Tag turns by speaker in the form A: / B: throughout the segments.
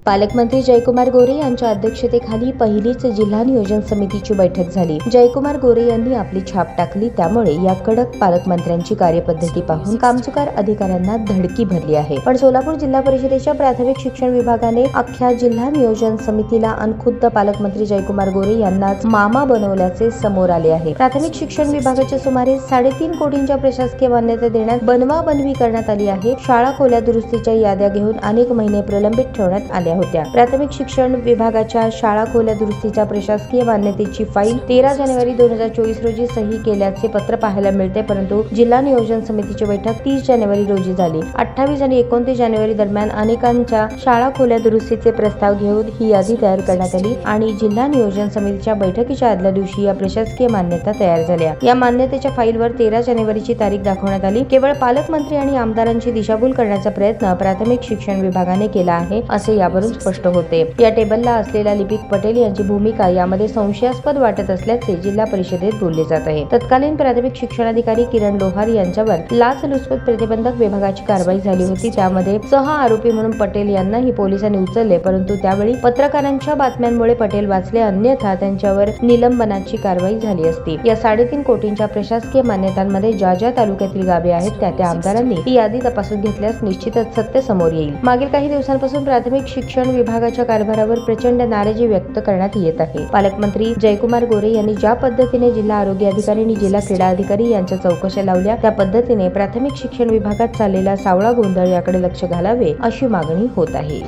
A: पालकमंत्री जयकुमार गोरे यांच्या अध्यक्षतेखाली पहिलीच जिल्हा नियोजन समितीची बैठक झाली। जयकुमार गोरे यांनी आपली छाप टाकली, त्यामुळे या कडक पालकमंत्र्यांची कार्यपद्धती पाहून कामचुकार अधिकाऱ्यांना धडकी भरली आहे। पण सोलापूर जिल्हा परिषदेच्या प्राथमिक शिक्षण विभागाने अख्ख्या जिल्हा नियोजन समितीला अनखुद्द पालकमंत्री जयकुमार गोरे यांना मामा बनवल्याचे समोर आले आहे। प्राथमिक शिक्षण विभागाच्या सुमारे 3.5 कोटींच्या प्रशासकीय मान्यता देण्यात बनवाबनवी करण्यात आली आहे। शाळा खोल्या दुरुस्तीच्या याद्या घेऊन अनेक महिने प्रलंबित ठेवण्यात आल्या होत्या। प्राथमिक शिक्षण विभागाच्या शाळा खोल्या दुरुस्तीच्या प्रशासकीय मान्यतेची फाईल 13 जानेवारी 2024 रोजी सही केल्याचे पत्र पाहायला मिळते, परंतु जिल्हा नियोजन समितीची बैठक 30 जानेवारी रोजी झाली। 28 आणि 29 जानेवारी दरम्यान अनेकांच्या शाळा खोल्या दुरुस्तीचे प्रस्ताव घेऊन ही यादी तयार करण्यात आली आणि जिल्हा नियोजन समितीच्या बैठकीच्या आदल्या दिवशी या प्रशासकीय मान्यता तयार झाल्या। या मान्यतेच्या फाईलवर 13 जानेवारीची तारीख दाखवण्यात आली। केवळ पालकमंत्री आणि आमदारांची दिशाभूल करण्याचा प्रयत्न प्राथमिक शिक्षण विभागाने केला आहे, असे यावरून स्पष्ट होते। या टेबलला असलेल्या लिपिक पटेल यांची भूमिका यामध्ये संशयास्पद वाटत असल्याचे जिल्हा परिषदेत बोलले जात आहे। तत्कालीन प्राथमिक शिक्षणाधिकारी किरण लोहार यांच्यावर लाचलुचपत प्रतिबंधक विभागाची कारवाई झाली होती। त्यामध्ये सह आरोपी म्हणून पटेल यांनाही पोलिसांनी उचलले, परंतु त्यावेळी पत्रकारांच्या बातम्यांमुळे पटेल वाचले, अन्यथा त्यांच्यावर निलंबनाची कारवाई झाली असती। या 3.5 कोटींच्या प्रशासकीय मान्यतांमध्ये ज्या तालुक्यातील गावे आहेत त्या आमदारांनी ही यादी तपासून घेतल्यास निश्चितच सत्य समोर येईल। मागील काही दिवसांपासून प्राथमिक शिक्षण विभागाच्या कारभारावर प्रचंड नाराजी व्यक्त करण्यात येत आहे। पालकमंत्री जयकुमार गोरे यांनी ज्या पद्धतीने जिल्हा आरोग्य अधिकारी आणि जिल्हा क्रीडा अधिकारी यांच्या चौकशा लावल्या, त्या पद्धतीने प्राथमिक शिक्षण विभागात चाललेला सावळा गोंधळ याकडे लक्ष घालावे अशी मागणी होत आहे।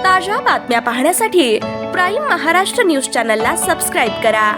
B: ताज्या बातम्या पाहण्यासाठी प्राईम महाराष्ट्र न्यूज चॅनलला सबस्क्राईब करा।